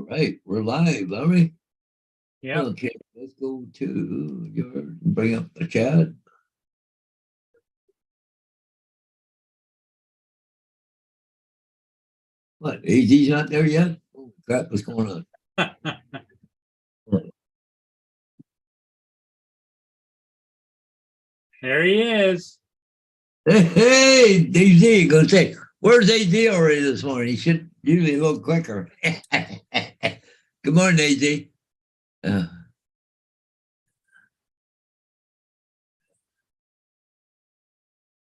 right, we're live, are we? Yeah. Okay, let's go to your bring up the chat. What? AZ's not there yet? Oh crap, what's going on? There he is. Hey, DZ, go say, where's AZ already this morning? He should usually a little quicker. Good morning, AZ.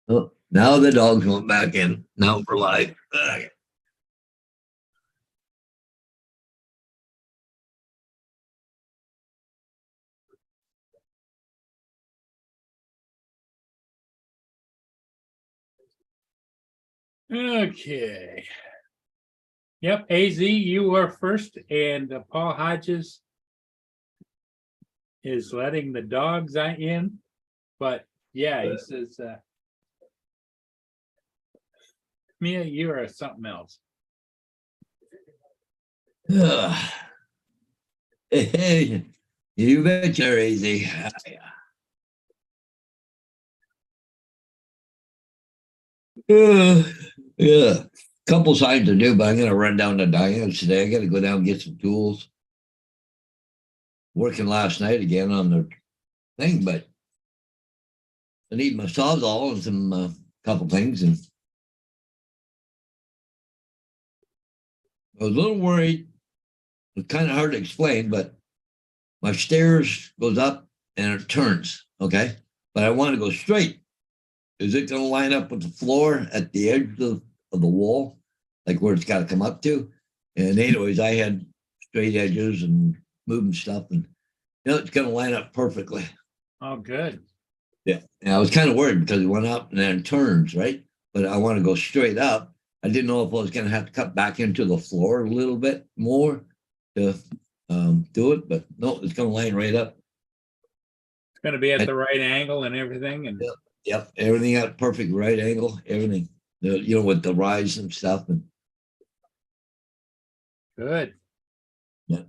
Oh, now the dogs went back in. Now we're live. Okay. Yep, AZ, you are first, and Paul Hodges is letting the dogs in. But yeah, he says, Mia, you are something else. Hey, you betcha, AZ. Yeah, couple signs to do, but I'm gonna run down to Diane's today. I gotta go down and get some tools. Working last night again on the thing, but I need my sawzall and some couple things, and I was a little worried. It's kind of hard to explain, but my stairs goes up and it turns, okay? But I want to go straight. Is it going to line up with the floor at the edge of the wall, like where it's got to come up to? And anyways, I had straight edges and moving stuff, and it's going to line up perfectly. Oh, good. Yeah, and I was kind of worried because it went up and then turns, right? But I want to go straight up. I didn't know if I was going to have to cut back into the floor a little bit more to do it, but no, it's going to line right up. It's going to be at the right angle and everything. And yep, everything at perfect right angle, everything. With the rise and stuff. And good. Yeah.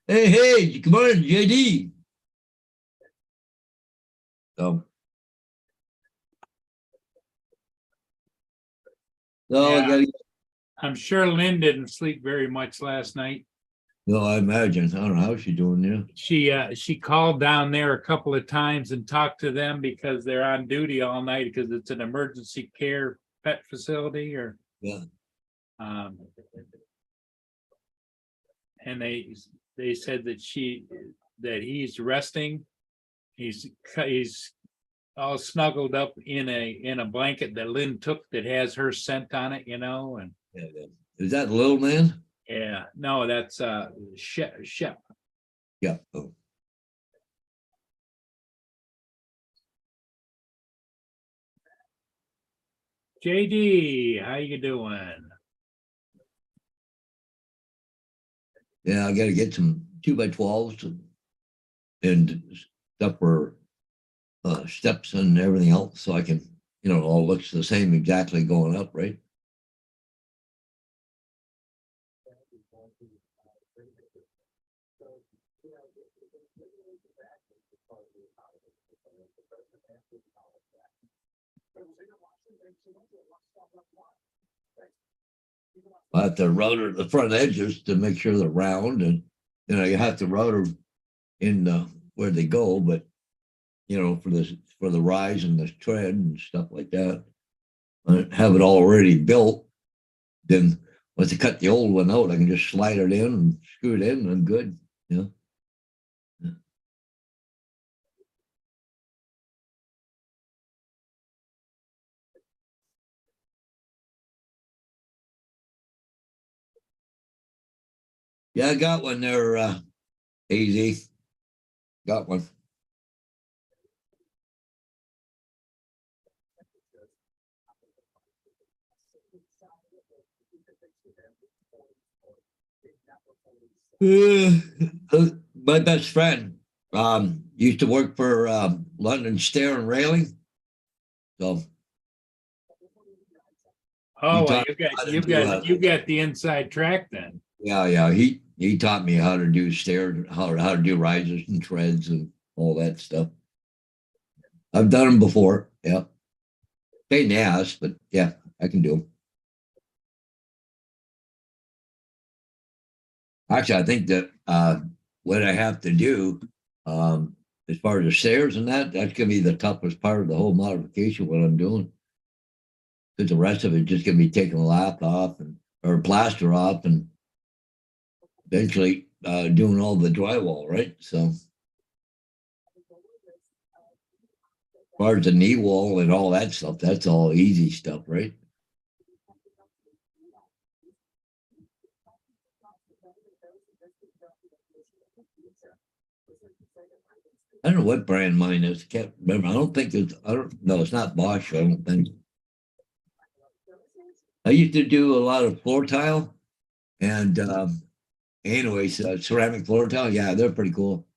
Hey, come on, JD. Yeah. I'm sure Lynn didn't sleep very much last night. No, I imagine. I don't know how she's doing there. She called down there a couple of times and talked to them because they're on duty all night because it's an emergency care pet facility and they said that he's resting. He's all snuggled up in a blanket that Lynn took that has her scent on it, and is that little man? Yeah, no, that's Shep. Yeah. Oh. JD, how you doing? Yeah, I got to get some 2x12s and stuff for steps and everything else, so I can, it all looks the same exactly going up, right? I have to router the front edges to make sure they're round, and you have to router in where they go, but for the rise and the tread and stuff like that. I have it already built. Then once I cut the old one out, I can just slide it in and screw it in, and I'm good. Yeah, I got one there, AZ. Got one. My best friend used to work for London Stair and Railing. So you got the inside track then. Yeah. He taught me how to do stairs, how to do risers and treads and all that stuff. I've done them before. Yeah. Pain in the ass, but yeah, I can do them. Actually, I think that what I have to do, as far as the stairs and that's gonna be the toughest part of the whole modification. What I'm doing, because the rest of it just gonna be taking a lap off and or plaster off, and eventually doing all the drywall, right? So, as far as the knee wall and all that stuff, that's all easy stuff, right? I don't know what brand mine is. Can't remember. I don't think it's. I don't. No, it's not Bosch. I don't think. I used to do a lot of floor tile, and anyways, ceramic floor tile. Yeah, they're pretty cool.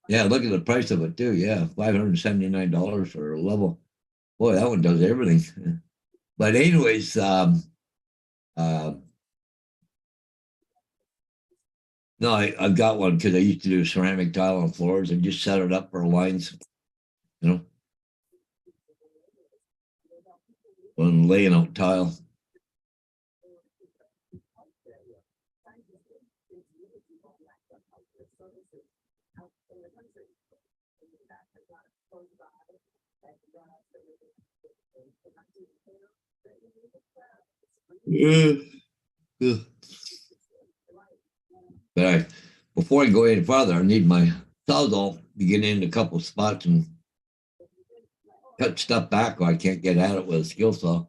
Yeah, look at the price of it too. Yeah, $579 for a level. Boy, that one does everything. But anyways, uh, no, I've got one because I used to do ceramic tile on floors and just set it up for lines, you know, on laying out tile. Yeah. Yeah. But before I go any further, I need my sawzall to get in a couple spots and cut stuff back, or I can't get at it with a skill saw.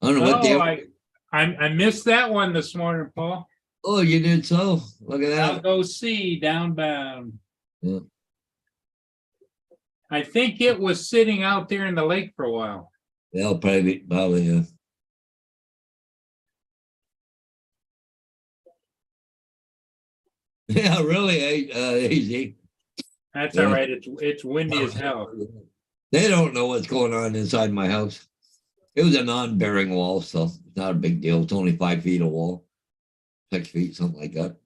I don't know what Oh, they. I missed that one this morning, Paul. Oh, you did so. Look at I'll that. go see downbound. Yeah. I think it was sitting out there in the lake for a while. They'll probably. Yeah, really. Easy. That's Yeah. all right. It's windy as hell. They don't know what's going on inside my house. It was a non-bearing wall, so it's not a big deal. It's only 5 feet of wall, 6 feet, something like that.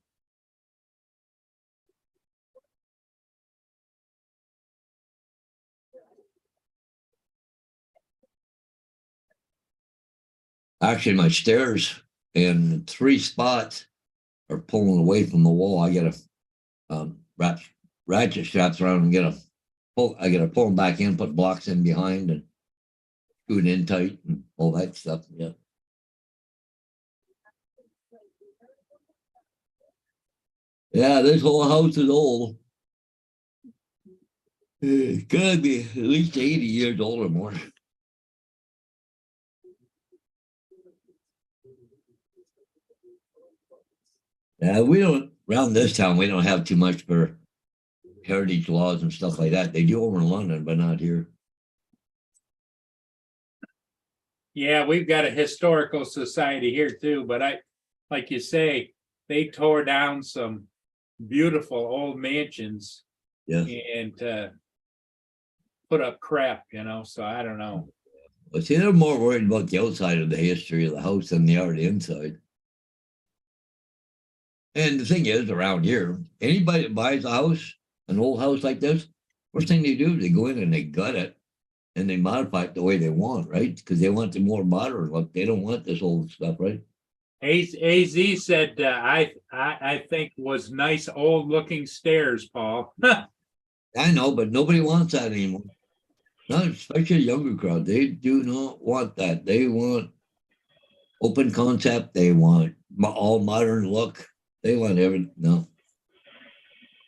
Actually, my stairs in 3 spots are pulling away from the wall. I got to wrap ratchet straps around and get a pull. I got to pull them back in, put blocks in behind, and scoot in tight and all that stuff. Yeah. Yeah, this whole house is old. It's gotta be at least 80 years old or more. Yeah, we don't around this town. We don't have too much for heritage laws and stuff like that. They do over in London, but not here. Yeah, we've got a historical society here too, but like you say, they tore down some beautiful old mansions Yeah. and put up crap, so I don't know. But see, they're more worried about the outside of the history of the house than they are the inside. And the thing is, around here, anybody that buys a house, an old house like this, first thing they do, they go in and they gut it and they modify it the way they want, right? Because they want the more modern look. They don't want this old stuff, right? AZ said I think was nice old looking stairs, Paul. I know, but nobody wants that anymore. Not especially a younger crowd. They do not want that. They want open concept. They want all modern look. They want everything. No.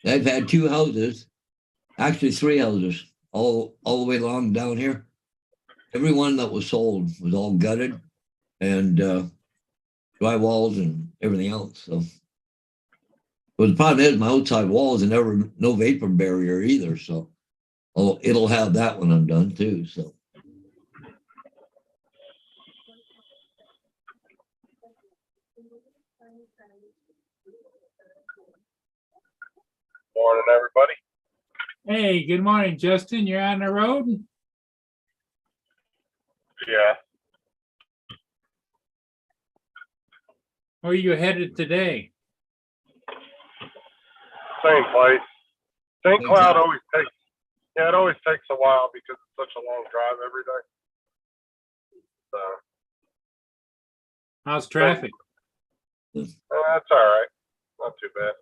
I've had 2 houses, actually 3 houses, all the way along down here. Every one that was sold was all gutted and dry walls and everything else. So, but the problem is my outside walls and never no vapor barrier either. So, it'll have that when I'm done too. So. Morning, everybody. Hey, good morning, Justin. You're on the road? Yeah. Where are you headed today? Same place. St. Same Cloud place. always takes, yeah, it always takes a while because it's such a long drive every day. So How's traffic? that's all right. Not too bad.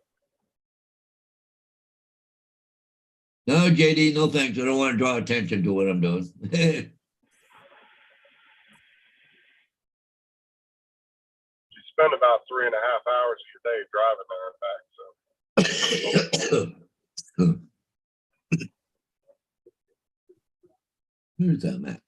No, JD, no thanks. I don't want to draw attention to what I'm doing. You spend about 3.5 hours of your day driving there and back. So Where's that map?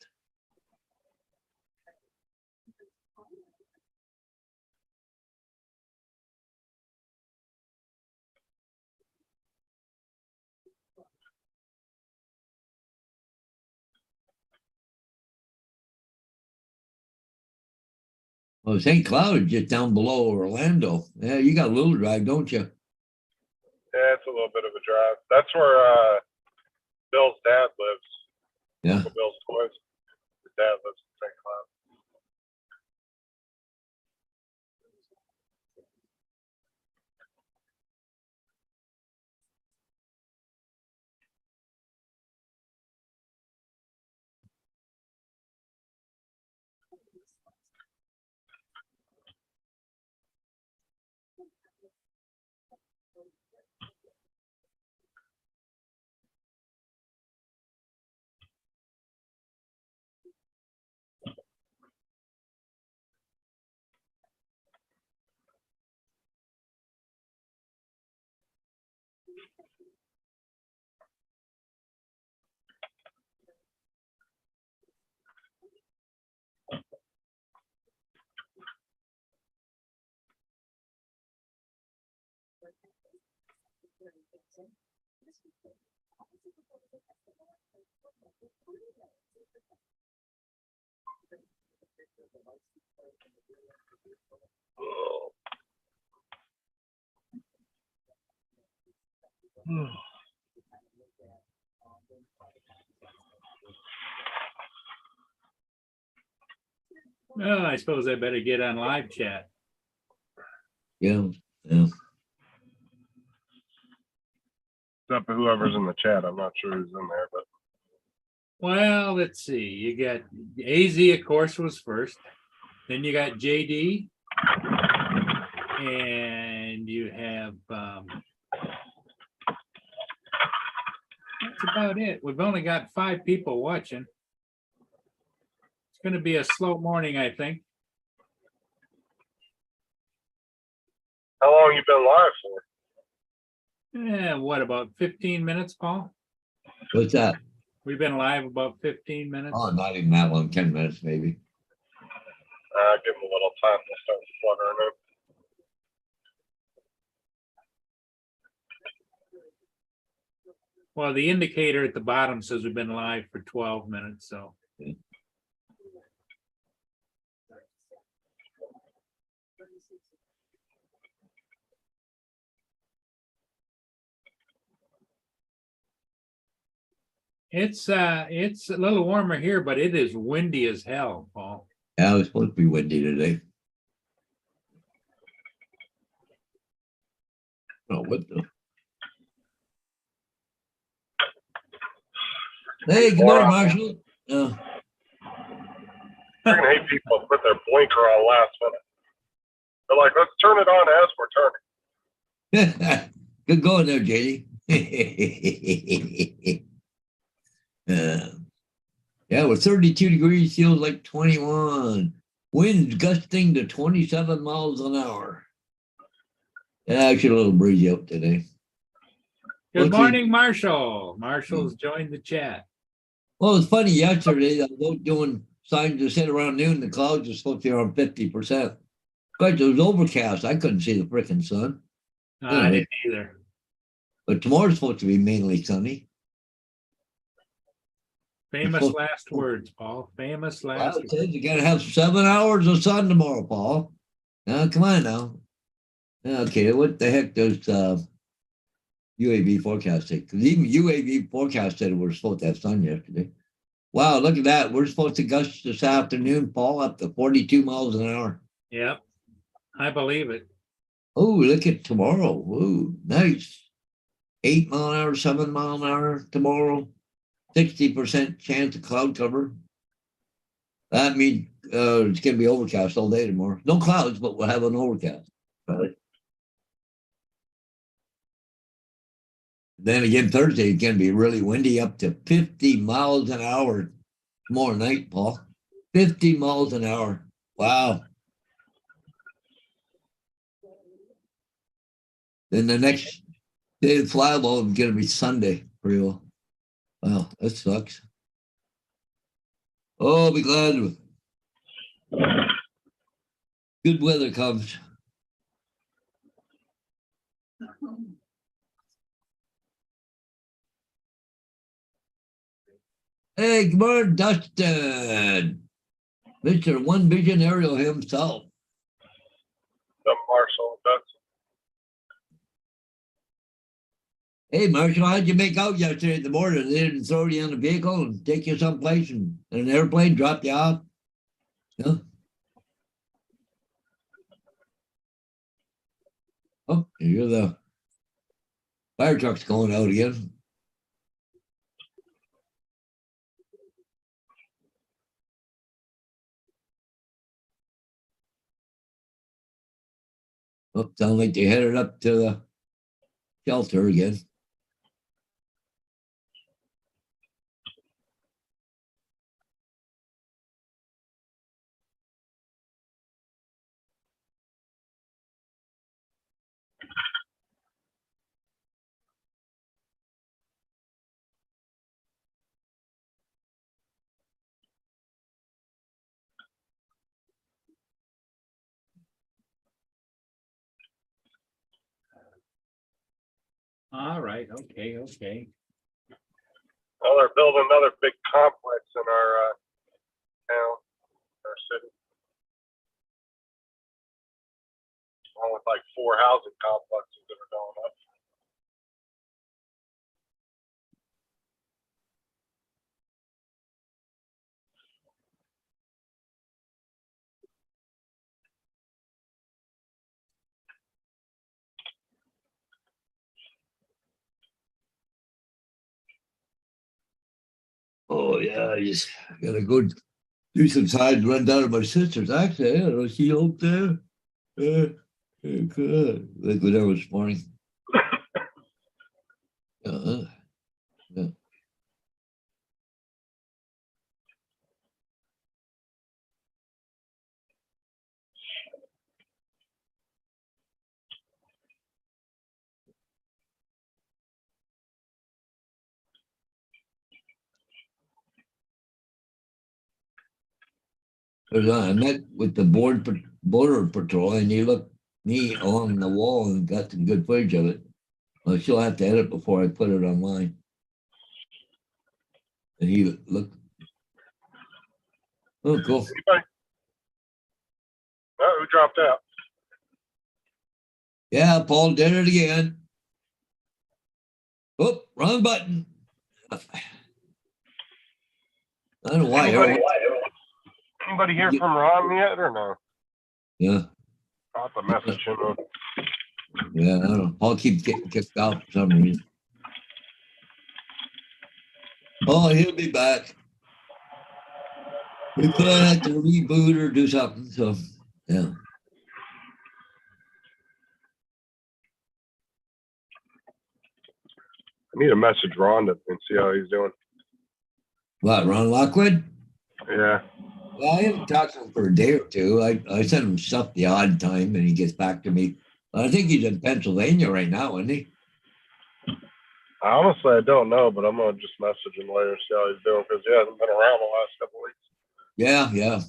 Oh, St. Cloud is just down below Orlando. Yeah, you got a little drive, don't you? yeah, it's a little bit of a drive. That's where Bill's dad lives. Yeah. Uncle Bill's toys. His dad lives in St. Cloud. Well, I suppose I better get on live chat. Yeah. Yeah. Except for whoever's in the chat. I'm not sure who's in there, but Well, let's see. You got AZ, of course, was first. Then you got JD. And you have that's about it. We've only got 5 people watching. It's going to be a slow morning, I think. how long you been live for? Yeah, what, about 15 minutes, Paul? What's that? We've been live about 15 minutes. Oh, not even that long, 10 minutes maybe. Give him a little time to start fluttering in. Well, the indicator at the bottom says we've been live for 12 minutes, so. It's a little warmer here, but it is windy as hell, Paul. Yeah, it was supposed to be windy today. Oh, what the? Hey, good morning, Marshall. You're gonna hate people that put their blinker on last minute. They're like, let's turn it on as we're turning. Good going there, JD. Yeah, with 32 degrees, feels like 21. Winds gusting to 27 miles an hour. Yeah, actually a little breezy out today. Good Okay. morning, Marshall. Marshall's joined the chat. Well, it's funny, yesterday, I was out doing signs that said around noon, the clouds were supposed to be around 50%. But it was overcast. I couldn't see the freaking sun. I didn't either. But tomorrow's supposed to be mainly sunny. Famous last words, Paul. Famous Well, last it says you gotta have 7 hours of sun tomorrow, Paul. Now, come on now. Okay, what the heck does UAV forecast say? Because even UAV forecast said we're supposed to have sun yesterday. Wow, look at that. We're supposed to gust this afternoon, Paul, up to 42 miles an hour. Yep. I believe it. Oh, look at tomorrow. Ooh, nice. 8 mile an hour, 7 mile an hour tomorrow. 60% chance of cloud cover. That means it's going to be overcast all day tomorrow. No clouds, but we'll have an overcast. Right. Then again, Thursday it's going to be really windy, up to 50 miles an hour tomorrow night, Paul. 50 miles an hour. Wow. Then the next day of flyable is going to be Sunday for you. Wow, that sucks. Oh, I'll be glad when good weather comes. Hey, good morning, Dustin. Mr. One Vision Aerial himself. The Marshall, that's Hey, Marshall, how'd you make out yesterday in the morning? They didn't throw you in a vehicle and take you someplace and an airplane drop you off? Yeah. Oh, you're the fire truck's going out again. Oh, sounds like they headed up to the shelter again. All right, okay. well, they're building another big complex in our town, our city. Along with like 4 housing complexes that are going up. Oh, yeah, I just gotta go do some side run down to my sister's. Actually, I don't know, she up there. Good. Like when I was this morning. Yeah. I met with the border patrol, and he looked me along the wall and got some good footage of it. I still have to edit before I put it online. And he looked. Oh, cool. Anybody? Oh, who dropped out? Yeah, Paul did it again. Oh, wrong button. I don't know why. Anybody hear from Ron yet or no? Yeah, I'll have to message him. yeah. I don't know. Paul keeps getting kicked out for some reason. Oh, he'll be back. We probably have to reboot or do something. So, yeah. I need to message Ron and see how he's doing. What, Ron Lockwood? Yeah. Well, I haven't talked to him for a day or two. I send him stuff the odd time and he gets back to me. I think he's in Pennsylvania right now, isn't he? Honestly, I don't know, but I'm gonna just message him later, see how he's doing, because he hasn't been around the last couple weeks. Yeah.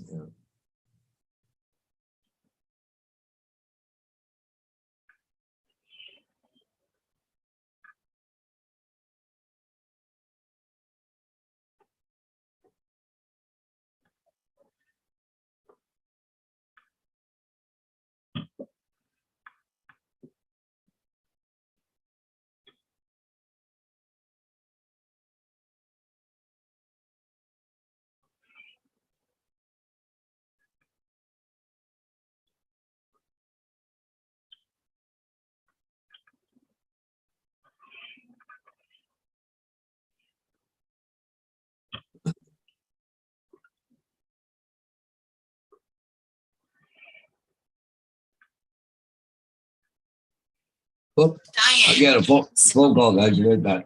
Oh, I got a phone call, guys. Be right back.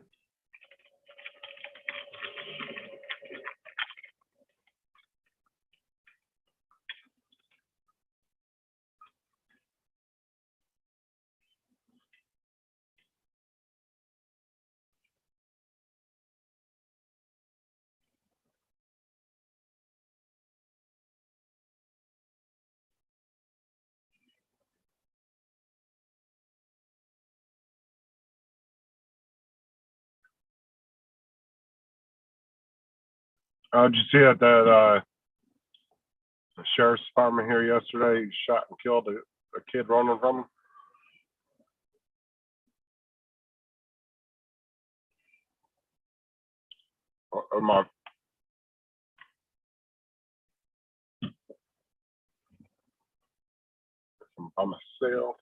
Did you see that the sheriff's department here yesterday? He shot and killed a kid running from him. Or my by myself.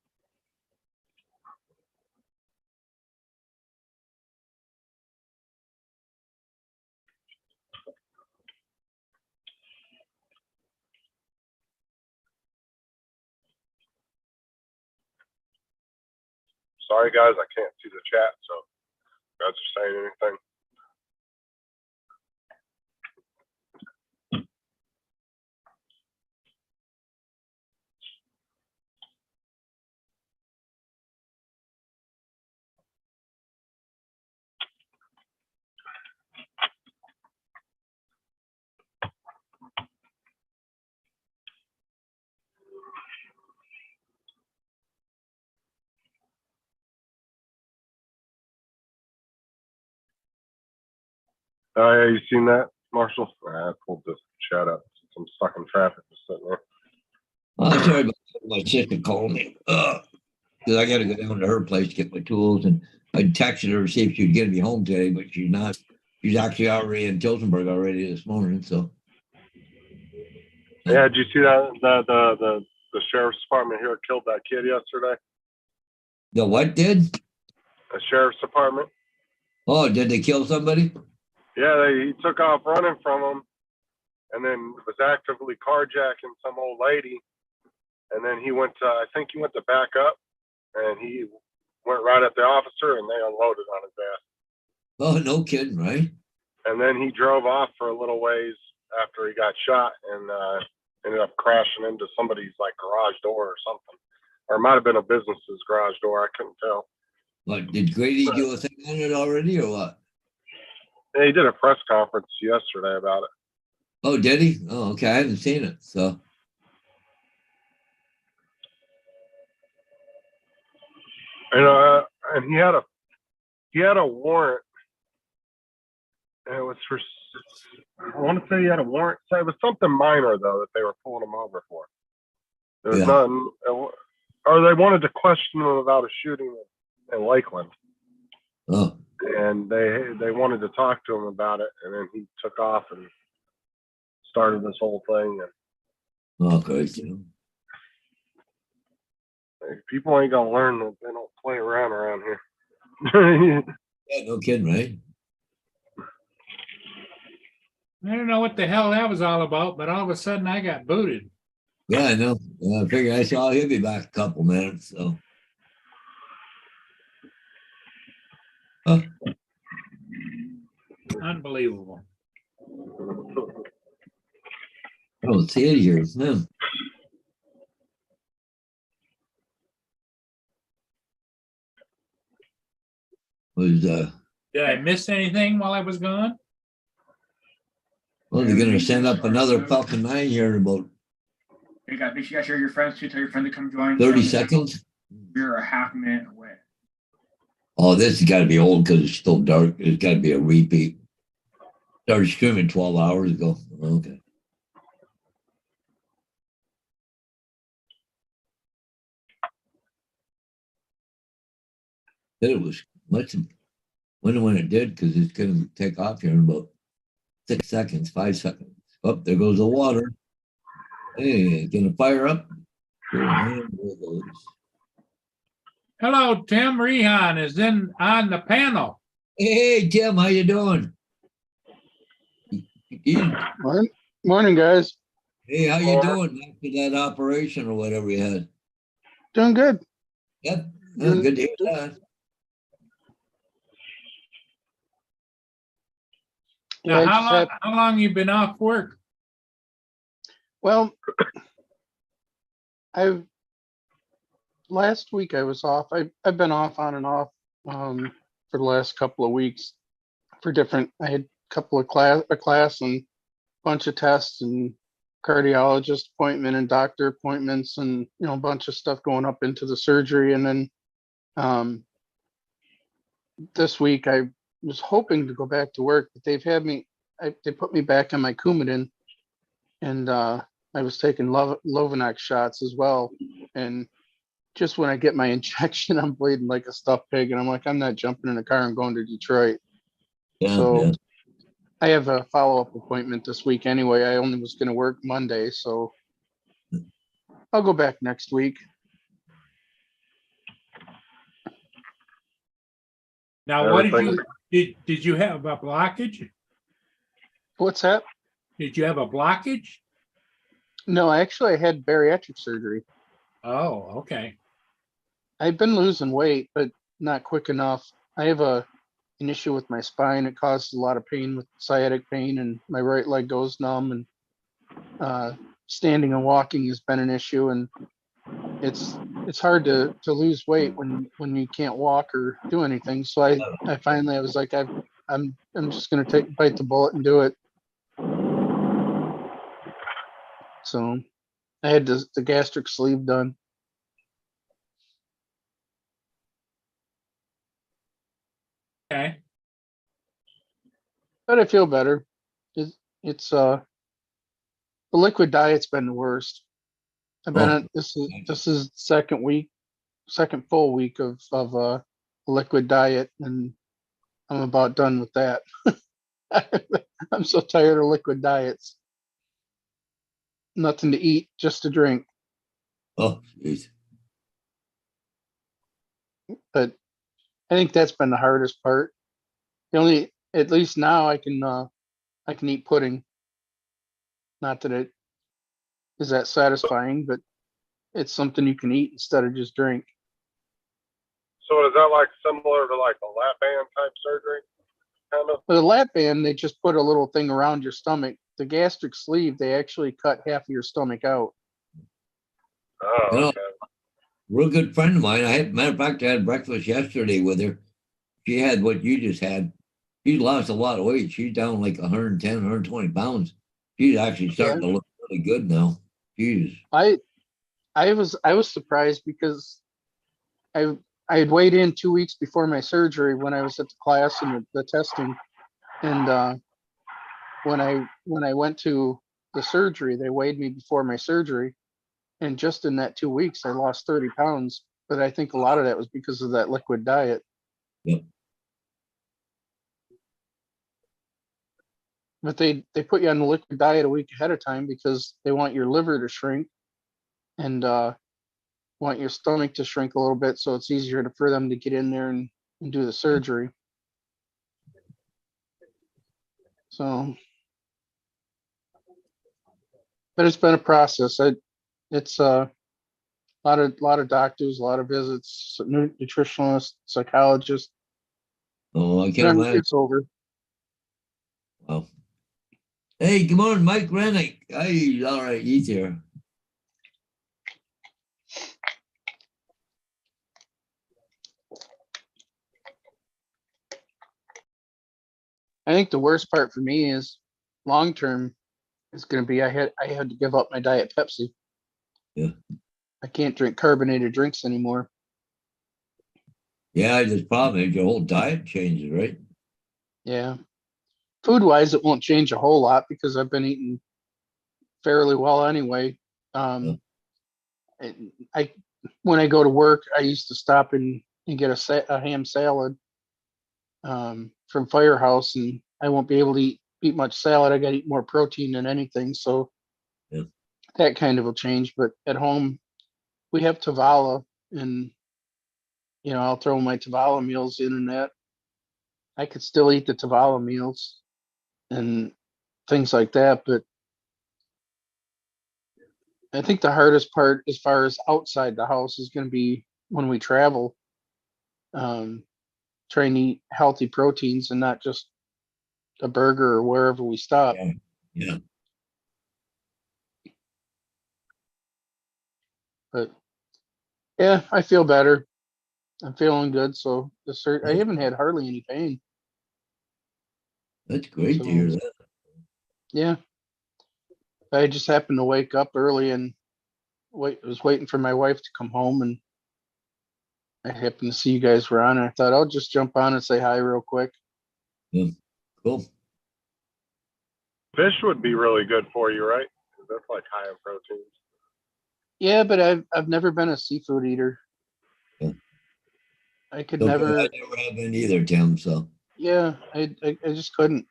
Sorry, guys, I can't see the chat, so if you guys are saying anything. Yeah, you seen that, Marshall? I pulled this chat up. I'm stuck in traffic just sitting there. Oh, sorry about that. My sister called me. Because I got to go down to her place to get my tools. And I texted her to see if she'd get me home today, but she's not. She's actually already in Tilsonburg already this morning. So. Yeah, did you see that the sheriff's department here killed that kid yesterday? The what did? The sheriff's department. Oh, did they kill somebody? Yeah, he took off running from him, and then was actively carjacking some old lady. And then he went to, I think he went to back up, and he went right at the officer, and they unloaded on his ass. Oh, no kidding, right? And then he drove off for a little ways after he got shot, and ended up crashing into somebody's like garage door or something, or it might have been a business's garage door. I couldn't tell. What, did Grady do a thing on it already or what? Yeah, he did a press conference yesterday about it. Oh, did he? Oh, okay. I haven't seen it. So. And he had a warrant. And it was for, I want to say he had a warrant. So it was something minor though that they were pulling him over for. There was nothing, or they wanted to question him about a shooting in Lakeland. Oh. And they wanted to talk to him about it, and then he took off and started this whole thing. And oh, crazy. People ain't gonna learn that they don't play around here. Yeah, no kidding, right? I don't know what the hell that was all about, but all of a sudden I got booted. Yeah, I know. I figured I saw he'll be back a couple minutes. So. Huh. Unbelievable. I don't see it here. No. Was Did I miss anything while I was gone? well, they're gonna send up another Falcon 9 here in about Make sure you guys share your friends too. Tell your friend to come join. 30 seconds. We're a half minute away. Oh, this has got to be old because it's still dark. It's got to be a repeat. Started streaming 12 hours ago. Okay. Said it was much. Wonder when it did because it's going to take off here in about 6 seconds, 5 seconds. Oh, there goes the water. Hey, gonna fire up. Hello, Tim Rehan is on the panel. Hey, Tim, how you doing? Morning, guys. Hey, how you doing after that operation or whatever you had? Doing good. Yep. Oh, good to hear that. Now, Yeah, I just had, how long you been off work? well, last week I was off. I've been off on and off, for the last couple of weeks for different, I had a couple of a class and bunch of tests and cardiologist appointment and doctor appointments and, a bunch of stuff going up into the surgery. And then, this week I was hoping to go back to work, but they've had me, they put me back on my Coumadin, and I was taking Lovenox shots as well. And just when I get my injection, I'm bleeding like a stuffed pig, and I'm like, I'm not jumping in the car and going to Detroit. Yeah, So yeah. I have a follow-up appointment this week anyway. I only was going to work Monday, so I'll go back next week. Now, what Everything- did you have a blockage? What's that? Did you have a blockage? No, actually, I had bariatric surgery. Oh, okay. I've been losing weight, but not quick enough. I have an issue with my spine. It causes a lot of pain with sciatic pain, and my right leg goes numb, and standing and walking has been an issue. And it's hard to lose weight when you can't walk or do anything. So I finally, I was like, I'm just gonna bite the bullet and do it. So I had the gastric sleeve done. Okay. But I feel better. It's the liquid diet's been the worst. I've been Oh. at this is second full week of liquid diet, and I'm about done with that. I'm so tired of liquid diets. Nothing to eat, just to drink. Oh, geez. But I think that's been the hardest part. At least now I can eat pudding. Not that it is that satisfying, but it's something you can eat instead of just drink. So is that like similar to like a lap band type surgery? Kind of? With a lap band, they just put a little thing around your stomach. The gastric sleeve, they actually cut half of your stomach out. Oh, You know, okay. real good friend of mine. Matter of fact, I had breakfast yesterday with her. She had what you just had. She lost a lot of weight. She's down like 110, 120 pounds. She's actually starting to look really good now. Jeez. I was surprised because I had weighed in 2 weeks before my surgery when I was at the class and the testing, and when I went to the surgery, they weighed me before my surgery, and just in that 2 weeks, I lost 30 pounds. But I think a lot of that was because of that liquid diet. Yep. But they put you on the liquid diet a week ahead of time because they want your liver to shrink and want your stomach to shrink a little bit, so it's easier for them to get in there and do the surgery. So, but it's been a process. It's a lot of doctors, a lot of visits, nutritionist, psychologist. Oh, I But can't imagine. it's over. Wow. Hey, come on, Mike Rennick. Hey, all right, he's here. I think the worst part for me is long term is going to be I had to give up my Diet Pepsi. Yeah. I can't drink carbonated drinks anymore. Yeah, the problem is your whole diet changes, right? Yeah. Food wise, it won't change a whole lot because I've been eating fairly well anyway. And I when I go to work, I used to stop and get a ham salad from Firehouse, and I won't be able to eat much salad. I got to eat more protein than anything, so Yeah. that kind of will change. But at home, we have Tavala, and I'll throw my Tavala meals in, and that I could still eat the Tavala meals and things like that. But I think the hardest part as far as outside the house is going to be when we travel. try and eat healthy proteins and not just a burger or wherever we stop. Yeah. Yeah. But yeah, I feel better. I'm feeling good. So I haven't had hardly any pain. That's great to hear that. Yeah. I just happened to wake up early and was waiting for my wife to come home, and I happened to see you guys were on. And I thought I'll just jump on and say hi real quick. Cool. Fish would be really good for you, right? 'Cause that's like high in proteins. Yeah, but I've never been a seafood eater. Yeah. I could So never. I never have been either, Tim. So Yeah, I just couldn't.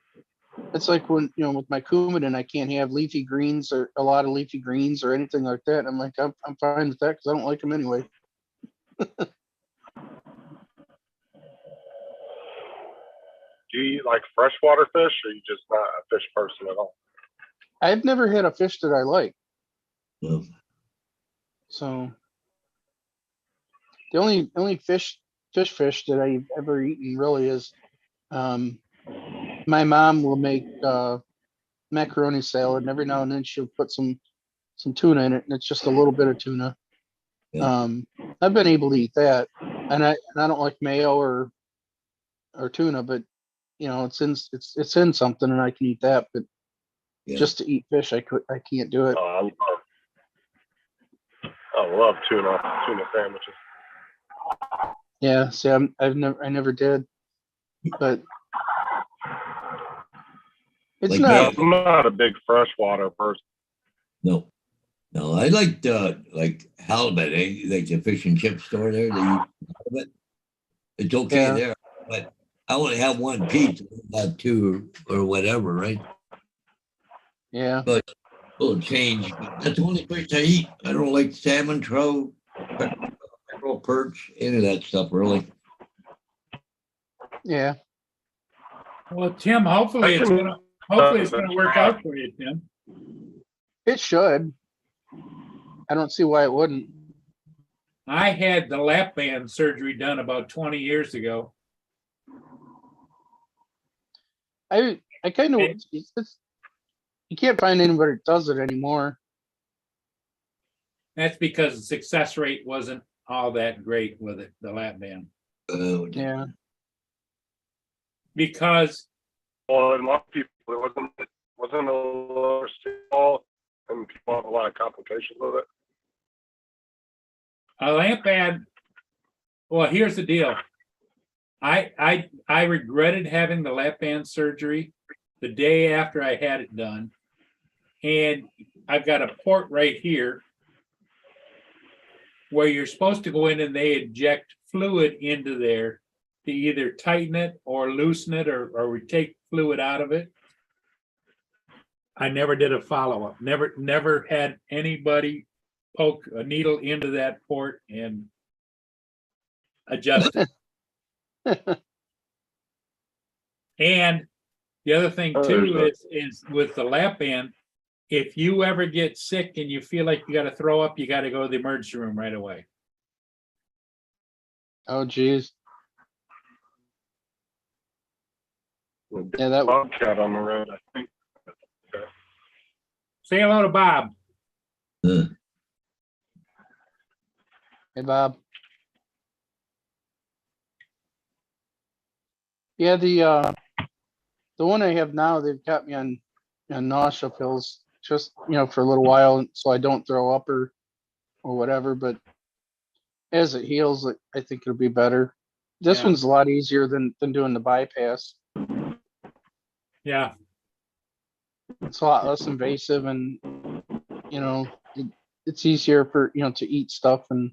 It's like when, with my Coumadin, I can't have leafy greens or a lot of leafy greens or anything like that. I'm like, I'm fine with that because I don't like them anyway. Do you eat like freshwater fish, or you just not a fish person at all? I've never had a fish that I like. no. So the only fish that I've ever eaten really is, my mom will make macaroni salad, and every now and then she'll put some tuna in it, and it's just a little bit of tuna. Yeah. I've been able to eat that, and I don't like mayo or tuna, but it's in something, and I can eat that. But Yeah. just to eat fish, I can't do it. Oh, I love tuna sandwiches. Yeah, see, I never did, but it's Like not. I'm not a big freshwater person. No. I like halibut, like the fish and chip store there. They eat halibut. It's okay Yeah. there, but I only have one piece, not two or whatever, right? Yeah, But it'll change. But that's the only fish I eat. I don't like salmon, trout, mackerel, perch, any of that stuff, really. yeah. Well, Tim, hopefully it's gonna work out for you, Tim. It should. I don't see why it wouldn't. I had the lap band surgery done about 20 years ago. I kind of. You can't find anybody that does it anymore. That's because the success rate wasn't all that great with it, the lap band. Yeah. Because Well, in a lot of people, it wasn't a lower small, and people have a lot of complications with it. a lap band, well, here's the deal. I regretted having the lap band surgery the day after I had it done. And I've got a port right here where you're supposed to go in and they inject fluid into there to either tighten it or loosen it or we take fluid out of it. I never did a follow-up. Never had anybody poke a needle into that port and adjust it. And the other thing too is with the lap band, if you ever get sick and you feel like you got to throw up, you got to go to the emergency room right away. Oh, geez. Yeah, that. Bobcat on the road, I think. Say hello to Bob. Hey, Bob. Yeah, the one I have now, they've got me on nausea pills just for a little while, so I don't throw up or whatever. But as it heals, I think it'll be better. This one's a lot easier than doing the bypass. Yeah. It's a lot less invasive, and it's easier for to eat stuff and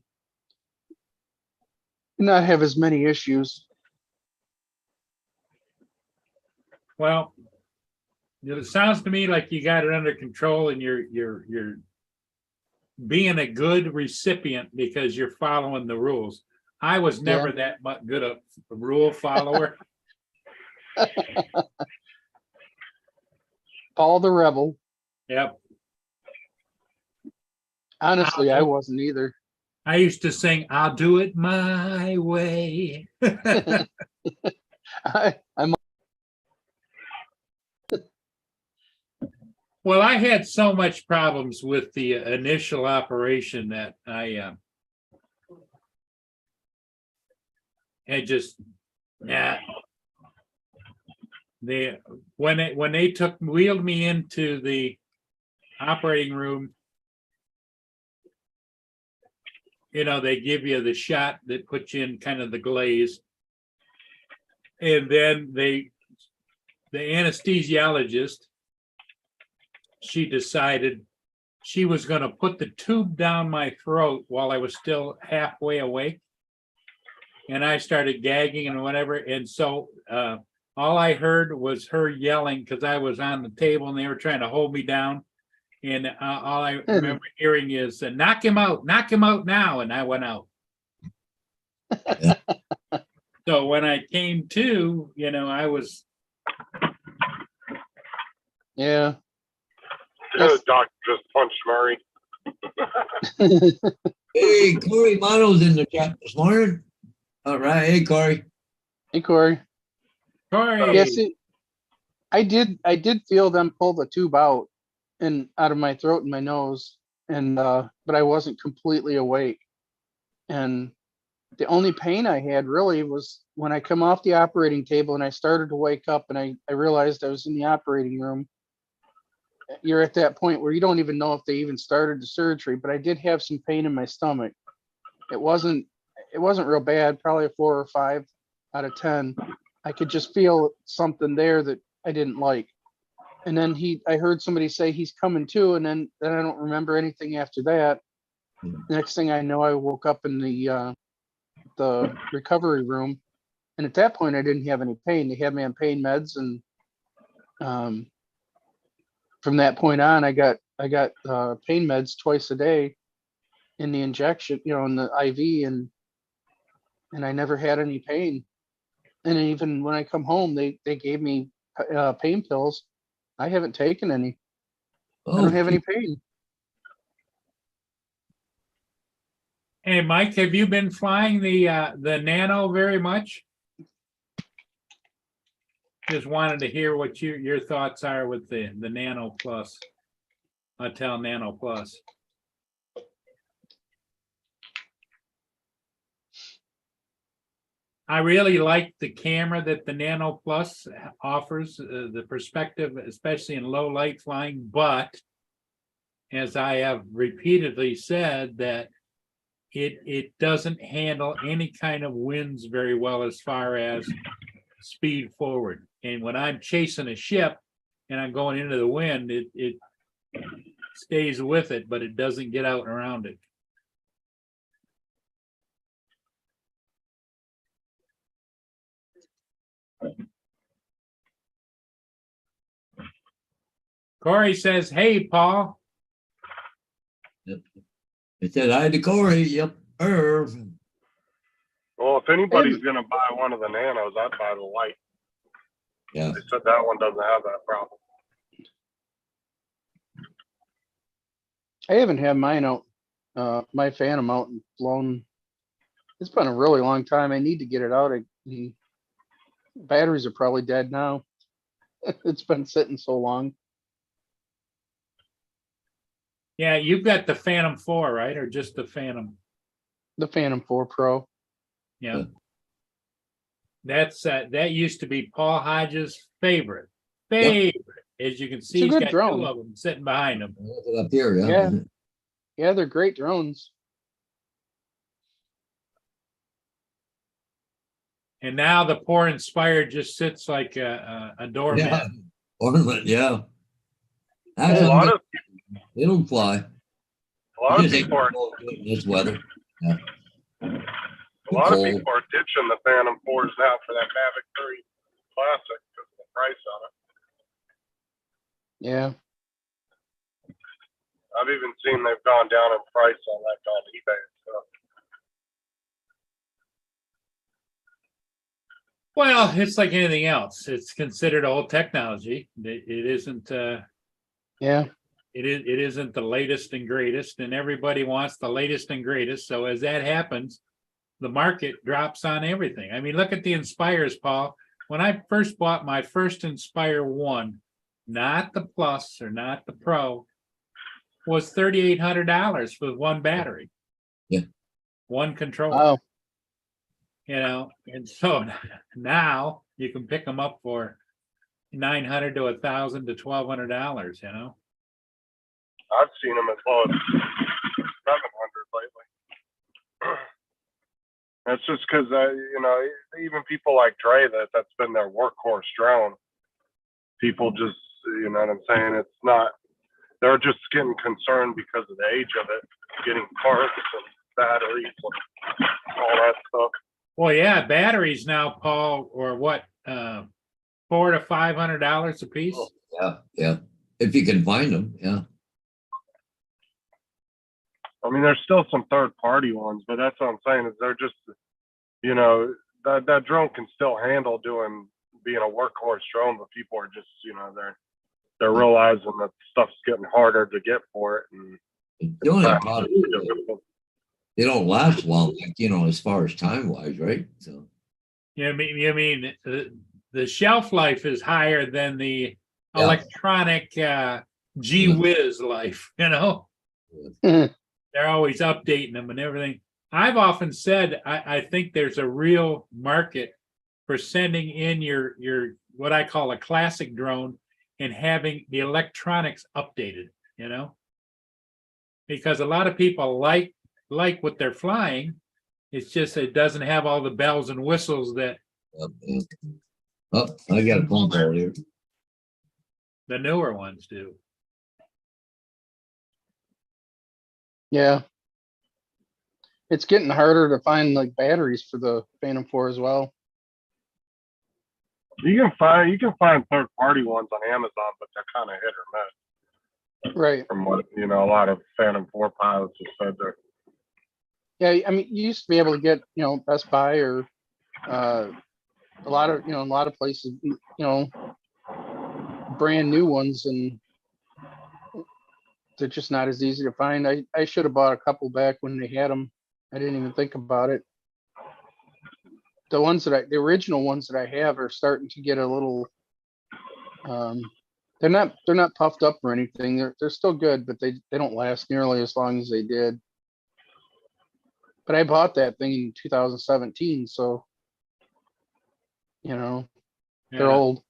not have as many issues. Well, it sounds to me like you got it under control and you're being a good recipient because you're following the rules. I was never that much good a rule follower. Paul the Rebel. Yep. Honestly, I wasn't either. I used to sing, I'll do it my way. I'm Well, I had so much problems with the initial operation that I had just, yeah. When they wheeled me into the operating room, you know, they give you the shot that puts you in kind of the glaze. And then the anesthesiologist, she decided she was going to put the tube down my throat while I was still halfway awake. And I started gagging and whatever. And so all I heard was her yelling because I was on the table and they were trying to hold me down. And all I remember hearing is, knock him out now. And I went out. Yeah. So when I came to, you know, I was, yeah. The doctor just punched Murray. Hey, Corey Mono's in the chat this morning. All right. Hey, Corey. Hey, Corey. Corey. Yeah, see, I did feel them pull the tube out of my throat and my nose, and but I wasn't completely awake. And the only pain I had really was when I come off the operating table and I started to wake up and I realized I was in the operating room. You're at that point where you don't even know if they even started the surgery, but I did have some pain in my stomach. It wasn't real bad, probably a 4 or 5 out of 10. I could just feel something there that I didn't like. And then I heard somebody say he's coming too, and then I don't remember anything after that. Next thing I know, I woke up in the recovery room, and at that point I didn't have any pain. They had me on pain meds, and from that point on, I got pain meds twice a day in the injection, you know, in the IV, and I never had any pain. And even when I come home, they gave me pain pills. I haven't taken any. I don't have any pain. Hey, Mike, have you been flying the Nano very much? Just wanted to hear what your thoughts are with the Nano Plus, Autel Nano Plus. I really like the camera that the Nano Plus offers, the perspective, especially in low light flying. But as I have repeatedly said, that it doesn't handle any kind of winds very well as far as speed forward. And when I'm chasing a ship and I'm going into the wind, it stays with it, but it doesn't get out and around it. Corey says, hey, Paul. It said hi to Corey. Yep. Well, if anybody's gonna buy one of the Nanos, I'd buy the light. Yeah. They said that one doesn't have that problem. I haven't had mine out, my Phantom out and flown. It's been a really long time. I need to get it out. The batteries are probably dead now. It's been sitting so long. Yeah, you've got the Phantom 4, right? Or just the Phantom? The Phantom 4 Pro. Yeah. That's that used to be Paul Hodges' favorite. As you can see, a he's good got drone. 2 of them sitting behind him. Up here, yeah. Yeah. Yeah, they're great drones. And now the poor Inspired just sits like a doormat. Yeah. Ornament, yeah. A That's lot of they don't fly. people are In this weather. Yeah. A lot of Cold. people are ditching the Phantom 4s now for that Mavic 3 Classic because of the price on it. Yeah. I've even seen they've gone down in price on that on eBay and stuff. Well, it's like anything else. It's considered old technology. It isn't. Yeah. it isn't the latest and greatest, and everybody wants the latest and greatest. So as that happens, the market drops on everything. I mean, look at the Inspires, Paul. When I first bought my first Inspire 1, not the Plus or not the Pro, was $3,800 with one battery. Yeah. One controller. Wow. You know, and so now you can pick them up for $900 to $1,000 to $1,200. You know. I've seen them as low as 700 lately. That's just because, you know, even people like Dre, that's been their workhorse drone. People just, you know what I'm saying? It's not, they're just getting concerned because of the age of it, getting parts and batteries and all that stuff. Well, yeah, batteries now, Paul, or what, $400 to $500 a piece. Yeah, yeah. If you can find them, yeah. I mean, there's still some third-party ones, but that's what I'm saying is they're just, you know, that drone can still handle being a workhorse drone, but people are just, you know, they're realizing that stuff's getting harder to get for it. And The only problem is they don't last long, like, you know, as far as time wise, right? So You mean the shelf life is higher than the Yeah. electronic gee whiz life, you know? They're always updating them and everything. I've often said I think there's a real market for sending in your what I call a classic drone and having the electronics updated, you know? Because a lot of people like what they're flying. It's just it doesn't have all the bells and whistles that oh, I got a phone call here. the newer ones do. Yeah. It's getting harder to find like batteries for the Phantom 4 as well. you can find third-party ones on Amazon, but they're kind of hit or miss. Right. From what, you know, a lot of Phantom 4 pilots have said they're. Yeah, I mean, you used to be able to get, you know, Best Buy or a lot of places, you know, brand new ones, and they're just not as easy to find. I should have bought a couple back when they had them. I didn't even think about it. The original ones that I have are starting to get a little, they're not puffed up or anything. They're still good, but they don't last nearly as long as they did. But I bought that thing in 2017, so, you know, they're Yeah. old.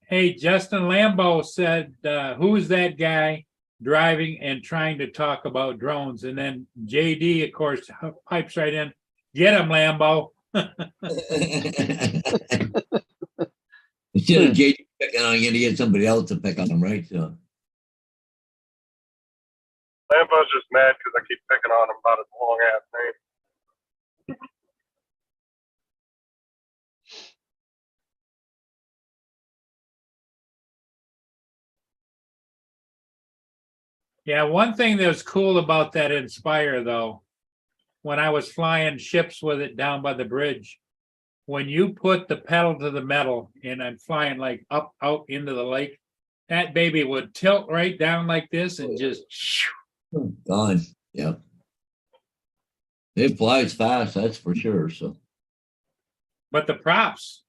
Hey, Justin Lambeau said, who's that guy driving and trying to talk about drones? And then JD, of course, pipes right in. Get him, Lambeau. Instead of JD picking on you, to get somebody else to pick on them, right? So Lambo's just mad because I keep picking on him about his long ass name. Yeah, one thing that was cool about that Inspire, though, when I was flying ships with it down by the bridge, when you put the pedal to the metal and I'm flying like up out into the lake, that baby would tilt right down like this and just gone. Yeah. It flies fast, that's for sure. So but the props,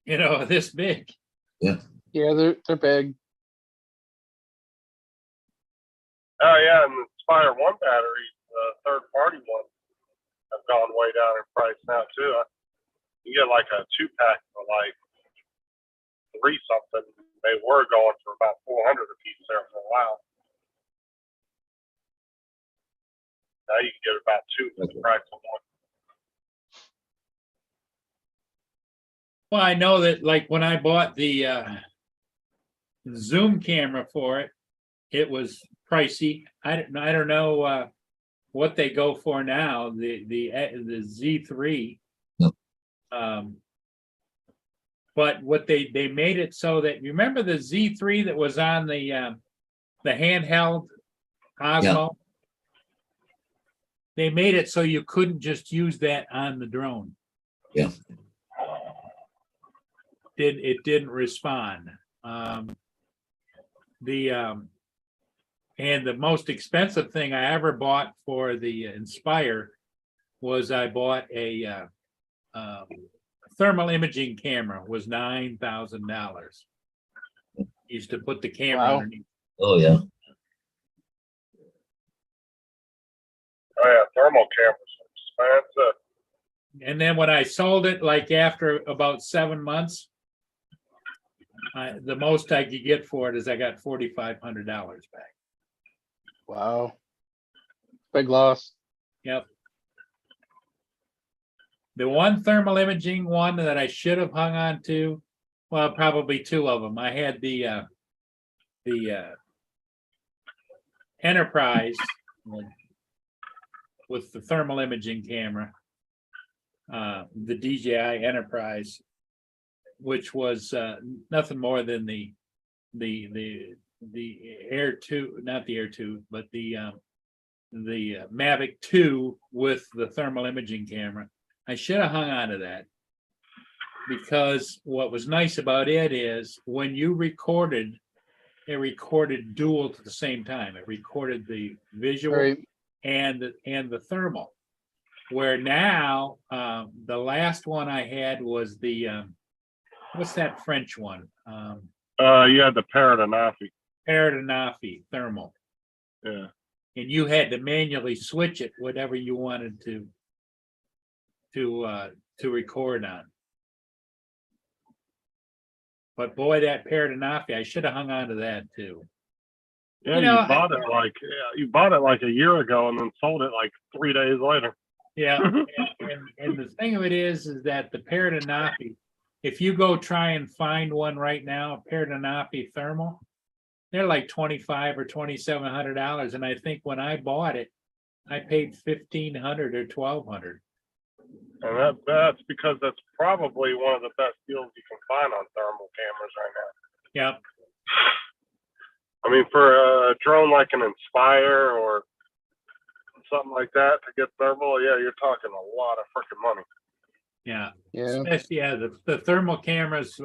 you know, this big. Yeah, they're big. Oh yeah, and the Inspire 1 batteries, third-party ones, have gone way down in price now too. You get like a 2-pack for like $3 something. They were going for about $400 a piece there for a while. Now you can get about 2 for the price of 1. Well, I know that like when I bought the Zoom camera for it, it was pricey. I don't know what they go for now. The Z3. Yep. But what they made it so that you remember the Z3 that was on the handheld Osmo. They made it so you couldn't just use that on the drone. Yeah. It didn't respond. And the most expensive thing I ever bought for the Inspire was I bought a thermal imaging camera, was $9,000. Used to put the camera Wow. underneath. Oh, yeah. Oh yeah, thermal cameras are expensive. And then when I sold it, like after about 7 months, the most I could get for it is I got $4,500 back. Wow. Big loss. Yep. The one thermal imaging one that I should have hung on to, well, probably two of them. I had the Enterprise with the thermal imaging camera, the DJI Enterprise, which was nothing more than the Air 2, not the Air 2, but the Mavic 2 with the thermal imaging camera. I should have hung on to that, because what was nice about it is when you recorded, it recorded dual at the same time. It recorded the visual Right. and the thermal. Where now, the last one I had was the what's that French one? You had the Paradinafi. Paradinafi thermal, Yeah. and you had to manually switch it whatever you wanted to record on. But boy, that Paradinafi, I should have hung on to that too. Yeah, You know, you bought it like a year ago and then sold it like 3 days later. Yeah, and the thing of it is that the Paradinafi, if you go try and find one right now, Paradinafi thermal, they're like $2,500 or $2,700, and I think when I bought it, I paid $1,500 or $1,200. And that's because that's probably one of the best deals you can find on thermal cameras right now. Yep. I mean, for a drone like an Inspire or something like that to get thermal, yeah, you're talking a lot of freaking money. Yeah. Yeah. Especially, yeah, the thermal cameras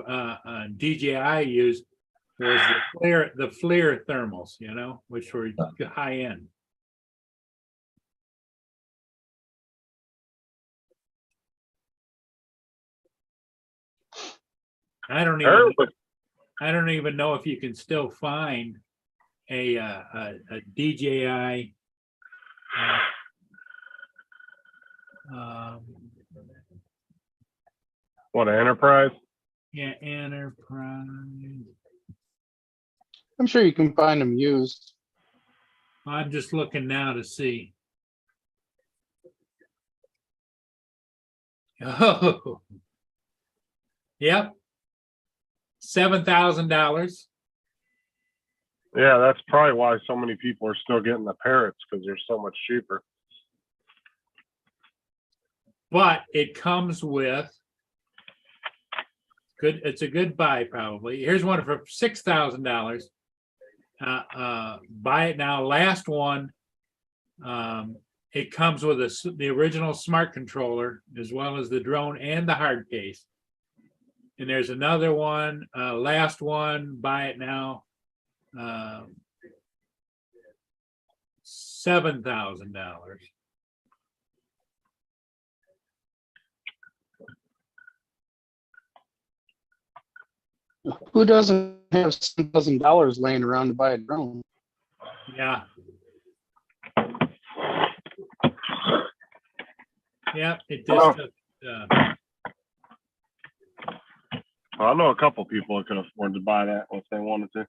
DJI used was the FLIR thermals, you know, which were high end. I don't even know if you can still find a DJI What, an Enterprise? yeah, Enterprise. I'm sure you can find them used. I'm just looking now to see. Oh, yep. $7,000. Yeah, that's probably why so many people are still getting the Parrots, because they're so much cheaper. But it comes with good. It's a good buy, probably. Here's one for $6,000. Buy it now. Last one. It comes with the original smart controller, as well as the drone and the hard case. And there's another one. Last one. Buy it now. $7,000. Who doesn't have $7,000 laying around to buy a drone? Yeah. Yeah, it just I know a couple people that could afford to buy that if they wanted to.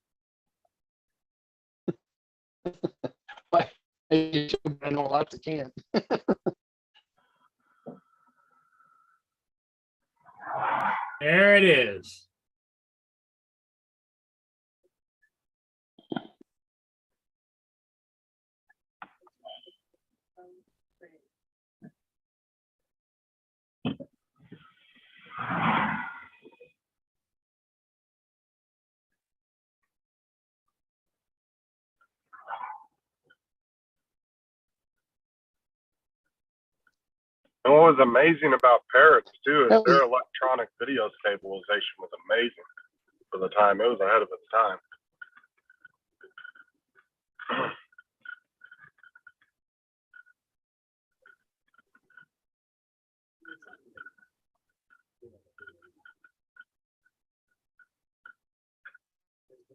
I know lots that can't. there it is. And what was amazing about Parrots too is That was- their electronic video stabilization was amazing for the time. It was ahead of its time.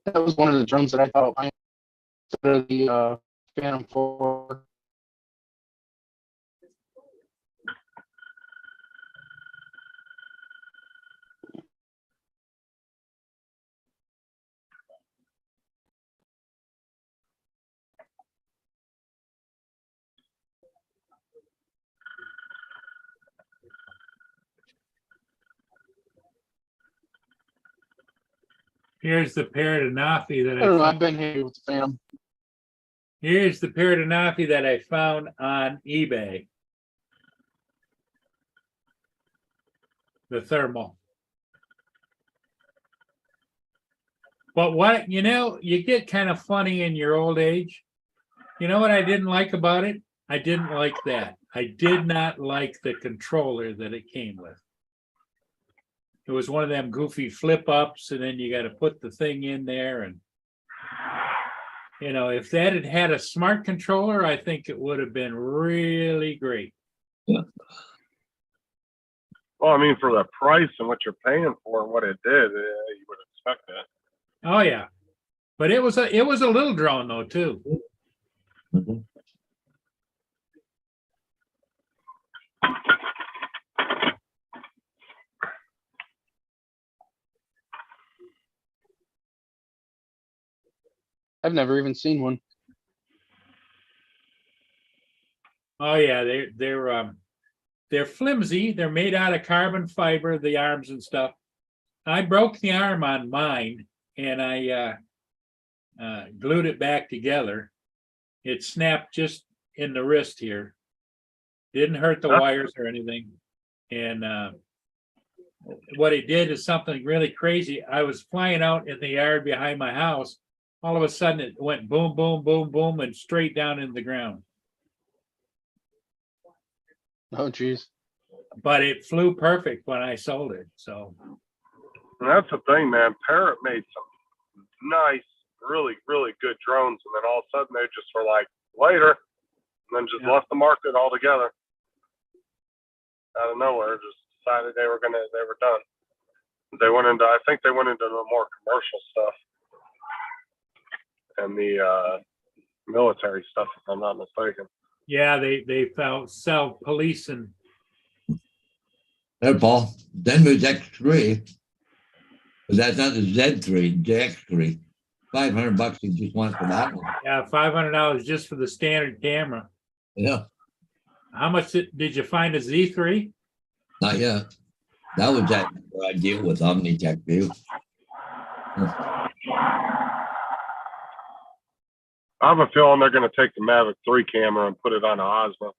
That was one of the drones that I thought might instead of the Phantom 4. Here's the Paradenofi that I don't know. I I've been here with the Phantom. here's the Paradenofi that I found on eBay. The thermal. But what, you get kind of funny in your old age. You know what I didn't like about it? I didn't like that. I did not like the controller that it came with. It was one of them goofy flip ups, and then you got to put the thing in there. And, if that had had a smart controller, I think it would have been really great. Well, I mean, for the price and what you're paying for and what it did, you would expect that. Oh, yeah. But it was a little drone, though, too. Mhm. I've never even seen one. Oh, yeah. They're flimsy. They're made out of carbon fiber, the arms and stuff. I broke the arm on mine, and I glued it back together. It snapped just in the wrist here. Didn't hurt the wires or anything. And what it did is something really crazy. I was flying out in the yard behind my house. All of a sudden, it went boom, boom, boom, boom, and straight down into the ground. Oh, geez. But it flew perfect when I sold it. So, And that's the thing, man. Parrot made some nice, really, really good drones, and then all of a sudden they just were like, later, and then just left the market altogether. Out of nowhere, just decided they were done. I think they went into the more commercial stuff and the military stuff, if I'm not mistaken. yeah, they sell police and There, Paul. Denver's X3. But that's not the Z3, the X3. $500 you just want for that one. yeah, $500 just for the standard camera. Yeah, How much did you find a Z3? not yet. That was that I deal with Omnitech View. I have a feeling they're going to take the Mavic 3 camera and put it on an Osmo.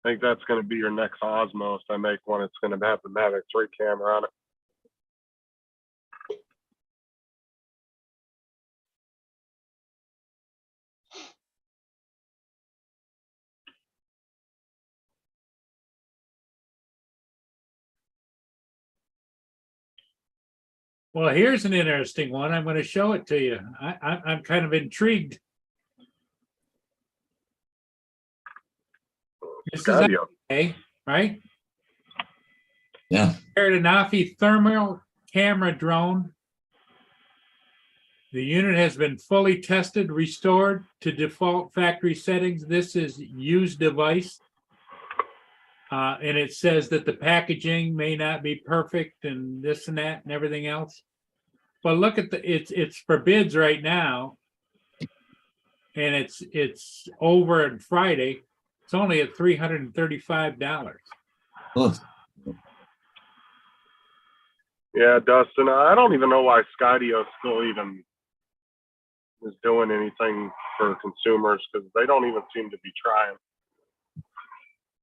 I think that's going to be your next Osmo. If I make one, it's going to have the Mavic 3 camera on it. Well, here's an interesting one. I'm going to show it to you. I'm kind of intrigued. This is Skydio. okay, right? Yeah. Paradenofi thermal camera drone. The unit has been fully tested, restored to default factory settings. This is used device. And it says that the packaging may not be perfect and this and that and everything else. But look at it's for bids right now. And it's over on Friday. It's only at $335. Oh, Yeah, Dustin. I don't even know why Skydio still even is doing anything for consumers, because they don't even seem to be trying.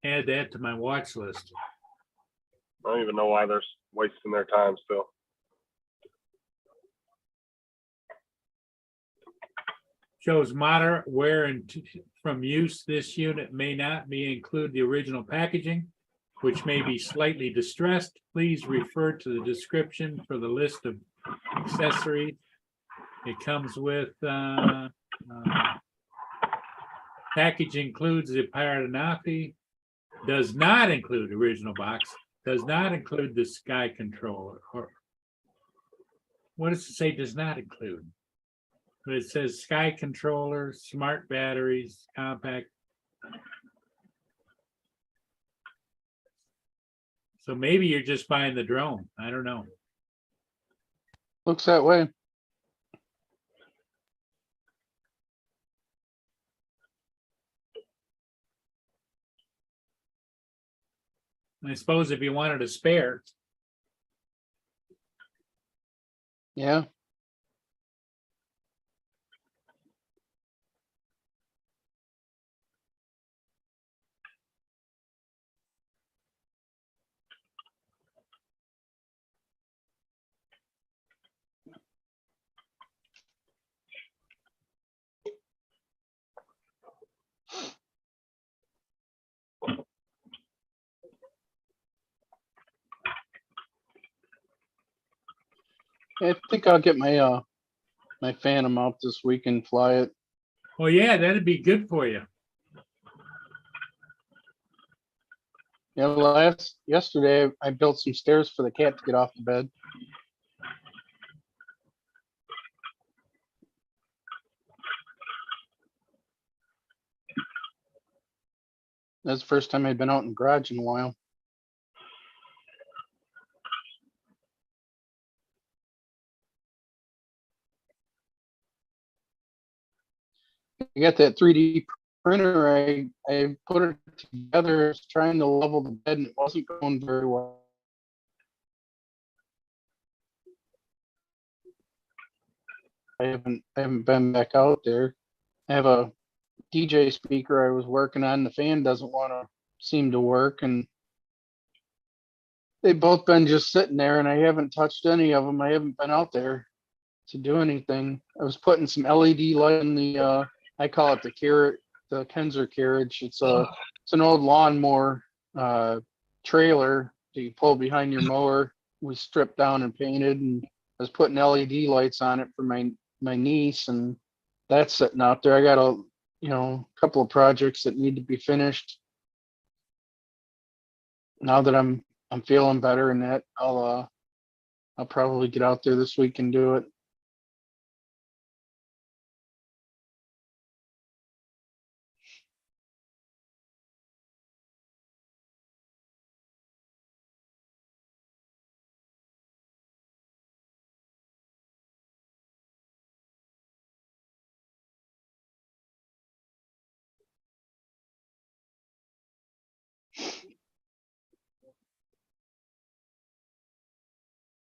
Add that to my watch list. I don't even know why they're wasting their time still. Shows moderate wear and from use. This unit may not include the original packaging, which may be slightly distressed. Please refer to the description for the list of accessories. It comes with, package includes the Paranapi, does not include original box, does not include the Sky controller, or what does it say does not include? But it says Sky controller, smart batteries, compact. So maybe you're just buying the drone. I don't know. Looks that way. I suppose if you wanted a spare, Yeah. I think I'll get my my Phantom out this week and fly it. well, yeah, that'd be good for you. Yeah, yesterday I built some stairs for the cat to get off the bed. That's the first time I'd been out in the garage in a while. I got that 3D printer. I put it together. I was trying to level the bed and it wasn't going very well. I haven't been back out there. I have a DJ speaker I was working on. The fan doesn't want to seem to work, and they've both been just sitting there, and I haven't touched any of them. I haven't been out there to do anything. I was putting some LED light in the I call it the Kenzer carriage. It's an old lawnmower trailer that you pull behind your mower. We stripped down and painted, and I was putting LED lights on it for my niece, and that's sitting out there. I got a couple of projects that need to be finished. Now that I'm feeling better and that I'll probably get out there this week and do it.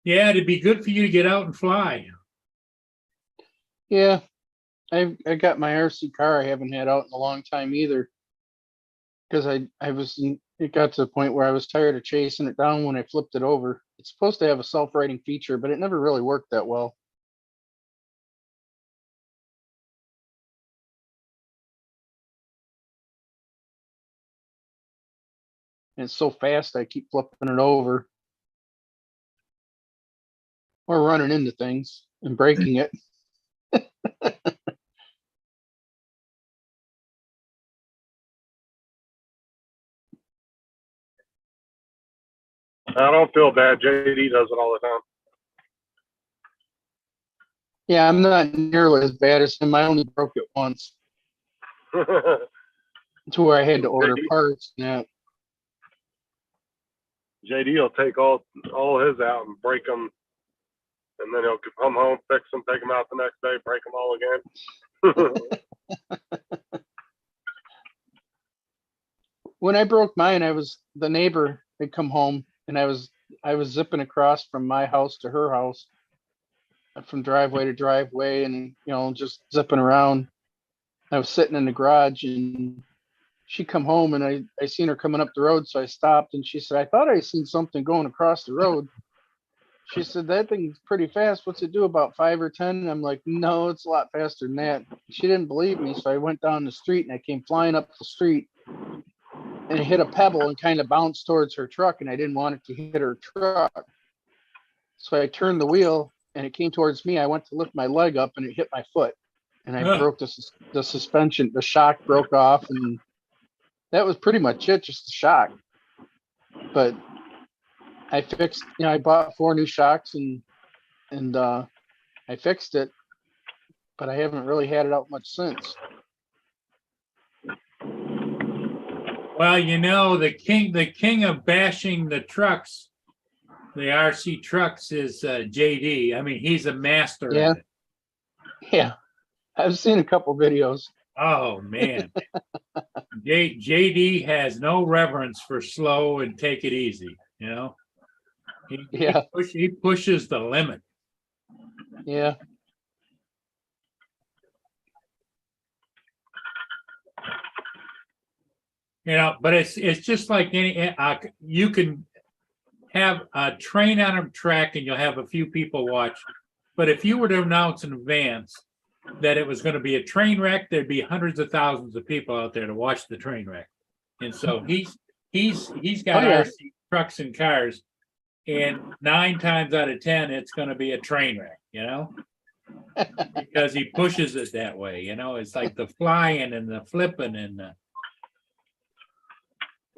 Yeah, it'd be good for you to get out and fly. Yeah, I got my RC car I haven't had out in a long time either, because it got to the point where I was tired of chasing it down when I flipped it over. It's supposed to have a self-righting feature, but it never really worked that well. And it's so fast I keep flipping it over or running into things and breaking it. I don't feel bad. JD does it all the time. Yeah, I'm not nearly as bad as him. I only broke it once to where I had to order parts and that. JD will take all his out and break them, and then he'll come home, fix them, take them out the next day, break them all again. When I broke mine, the neighbor had come home, and I was zipping across from my house to her house, from driveway to driveway, and just zipping around. I was sitting in the garage, and she come home, and I seen her coming up the road, so I stopped, and she said, "I thought I seen something going across the road." She said, "That thing's pretty fast. What's it do, about 5 or 10?" And I'm like, "No, it's a lot faster than that." She didn't believe me, so I went down the street, and I came flying up the street, and it hit a pebble and kind of bounced towards her truck, and I didn't want it to hit her truck. So I turned the wheel and it came towards me. I went to lift my leg up and it hit my foot. And I Ugh. broke the suspension, the shock broke off, and that was pretty much it, just the shock. But I fixed, I bought 4 new shocks and I fixed it, but I haven't really had it out much since. Well, the king of bashing the trucks, the RC trucks is JD. I mean, he's a master Yeah. at it. Yeah, I've seen a couple videos. Oh, man. JD has no reverence for slow and take it easy, you know? Yeah. He pushes the limit. Yeah, You know, but it's just like any, you can have a train on a track and you'll have a few people watch. But if you were to announce in advance that it was going to be a train wreck, there'd be hundreds of thousands of people out there to watch the train wreck. And so he's got Oh, yeah. RC trucks and cars, and 9 times out of 10, it's going to be a train wreck, you know? Because he pushes it that way, you know, it's like the flying and the flipping and the.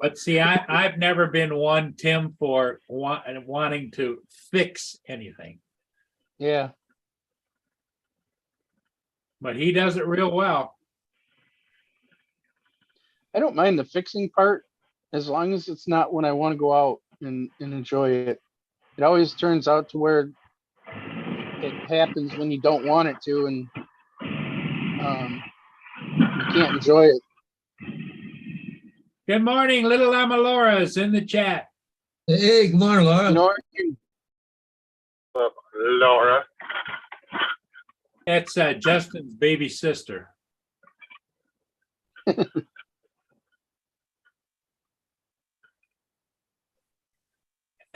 But see, I've never been one, Tim, for wanting to fix anything, yeah. but he does it real well. I don't mind the fixing part as long as it's not when I want to go out and enjoy it. It always turns out to where it happens when you don't want it to, and you can't enjoy it. Good morning, little Amalora is in the chat. Hey, good morning, Laura. You know, Laura. That's Justin's baby sister.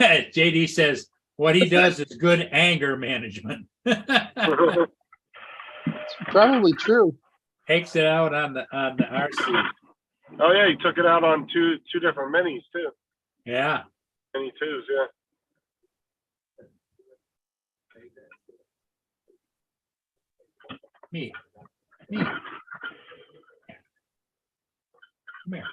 JD says what he does is good anger management. it's probably true. Takes it out on the RC. Oh yeah, he took it out on two different minis too. Yeah. Mini 2s, yeah. Me. Come here.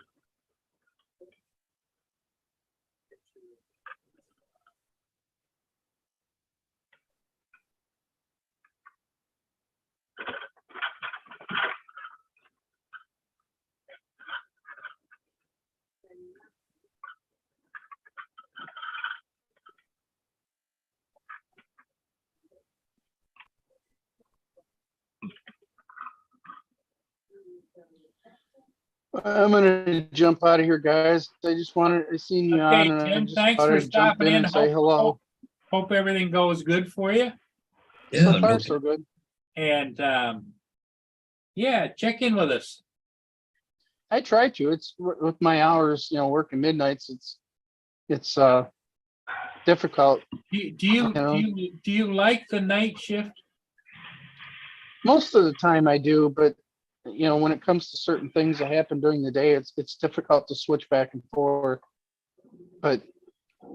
I'm gonna jump out of here, guys. I seen you Okay, on, and I Tim, just thanks thought for I'd jump stopping in in. and say hello. Hope everything goes good for you. Yeah, So no far, so good. And yeah, check in with us. I try to. It's with my hours, working midnights. It's difficult. Do you like the night shift? Most of the time I do, but when it comes to certain things that happen during the day, it's difficult to switch back and forth. But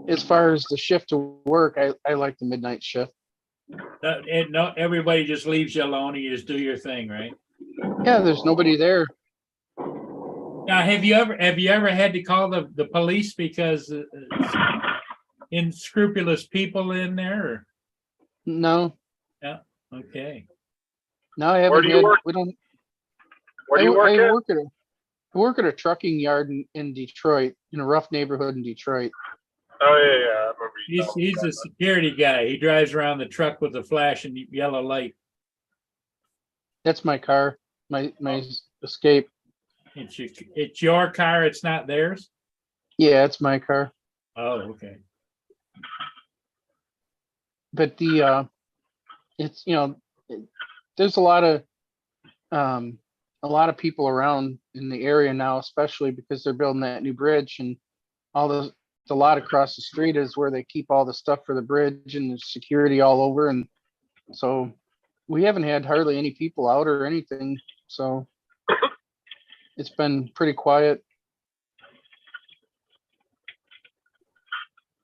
as far as the shift to work, I like the midnight shift. And no, everybody just leaves you alone and you just do your thing, right? Yeah, there's nobody there. Now, have you ever had to call the police because unscrupulous people in there? Or? No, Okay. no, I haven't. Where do you work? We don't. Where do you work at? I work at a trucking yard in Detroit, in a rough neighborhood in Detroit. Oh yeah, I remember you telling me He's that. a security guy. He drives around the truck with a flashing yellow light. That's my car, my Escape. It's your car. It's not theirs. Yeah, it's my car. Oh, okay. But it's there's a lot of people around in the area now, especially because they're building that new bridge, and the lot across the street is where they keep all the stuff for the bridge, and there's security all over, and so we haven't had hardly any people out or anything. So it's been pretty quiet.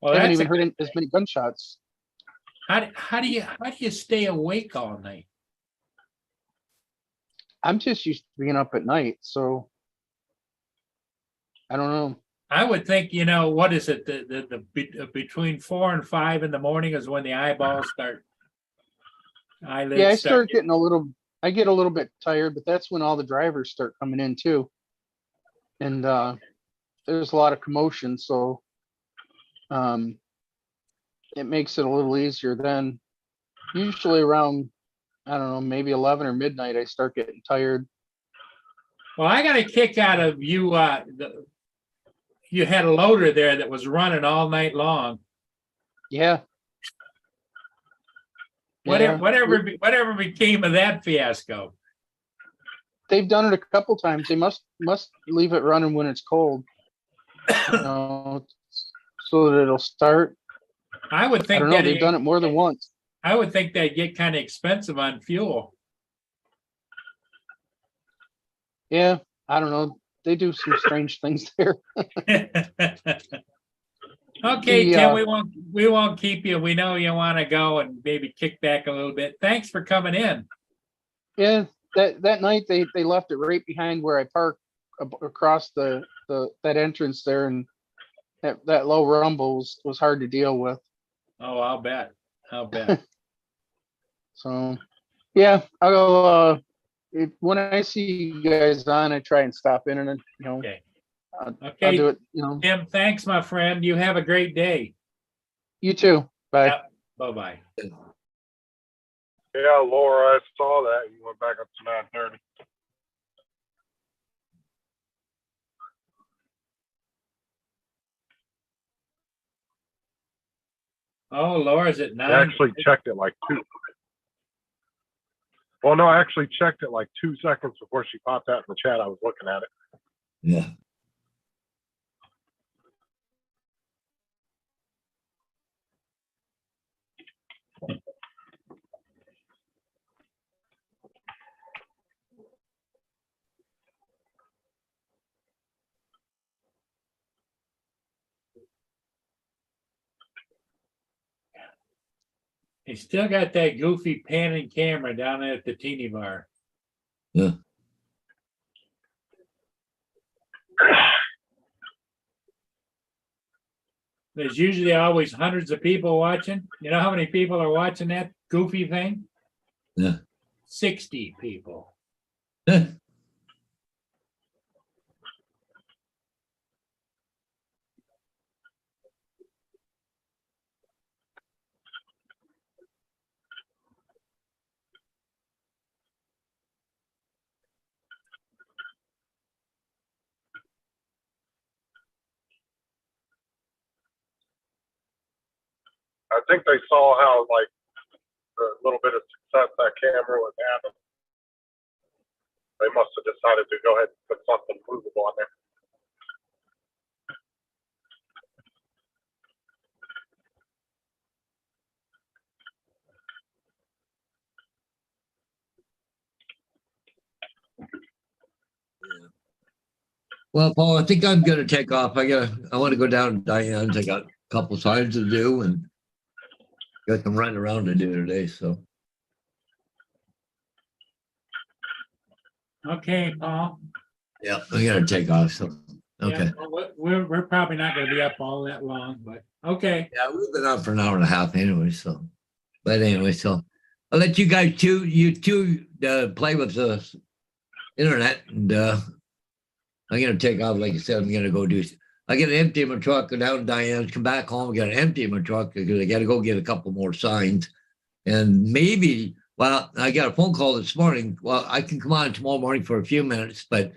Well, I haven't that's even heard as many gunshots. How do you stay awake all night? I'm just used to being up at night, so I don't know. I would think, what is it? Between 4 and 5 in the morning is when the eyeballs start. Yeah, I Eyelids start getting I get a little bit tired, but that's when all the drivers start coming in too. And there's a lot of commotion, so it makes it a little easier then. Usually around, I don't know, maybe 11 or midnight, I start getting tired. Well, I got a kick out of you. You had a loader there that was running all night long. Yeah. Whatever, Yeah. whatever became of that fiasco? They've done it a couple times. They must leave it running when it's cold, so that it'll start. I would I think don't know. that They've done it more than once. I would think that'd get kind of expensive on fuel. Yeah, I don't know. They do some strange things there. Okay, The, Tim, we won't keep you. We know you want to go and maybe kick back a little bit. Thanks for coming in. Yeah, that night they left it right behind where I parked across that entrance there, and that low rumble was hard to deal with. Oh, I'll bet. So, yeah, I'll when I see you guys on, I try and stop in and Okay. I'll Okay, do it. Tim, thanks, my friend. You have a great day. You too. Bye. Yep. Bye-bye. Yeah, Laura, I saw that. You went back up to 9:30. Oh, Laura's at I 9. actually checked it like 2. Well, no, I actually checked it like 2 seconds before she popped out in the chat. I was looking at it. Yeah. They still got that goofy panning camera down there at the teeny bar. Yeah. There's usually always hundreds of people watching. You know how many people are watching that goofy thing? Yeah. 60 people. I think they saw how like the little bit of success that camera was having. They must have decided to go ahead and put something movable on there. Well, Paul, I think I'm gonna take off. I want to go down to Diane's. I got a couple signs to do and got some running around to do today. So Okay, Paul. yeah, I gotta take off. So okay. Yeah, well, we're probably not going to be up all that long, but okay. Yeah, we've been on for an hour and a half anyway. So, but anyway, so I'll let you guys you two play with the internet, and I'm gonna take off. Like I said, I'm gonna go do. I gotta empty my truck, go down to Diane's, come back home. I gotta empty my truck because I gotta go get a couple more signs, and maybe. Well, I got a phone call this morning. Well, I can come on tomorrow morning for a few minutes, but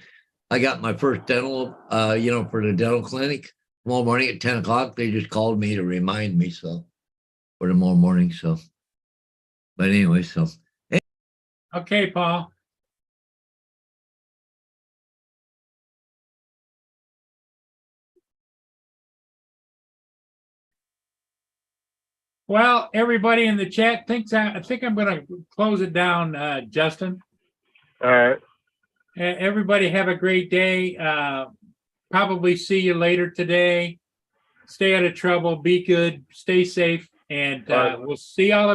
I got my first dental, for the dental clinic tomorrow morning at 10 o'clock. They just called me to remind me. So for tomorrow morning. So, but anyway, so. Okay, Paul. Well, everybody in the chat thinks I think I'm going to close it down, Justin. All right. Everybody have a great day. Probably see you later today. Stay out of trouble. Be good. Stay safe. And All right. we'll see all of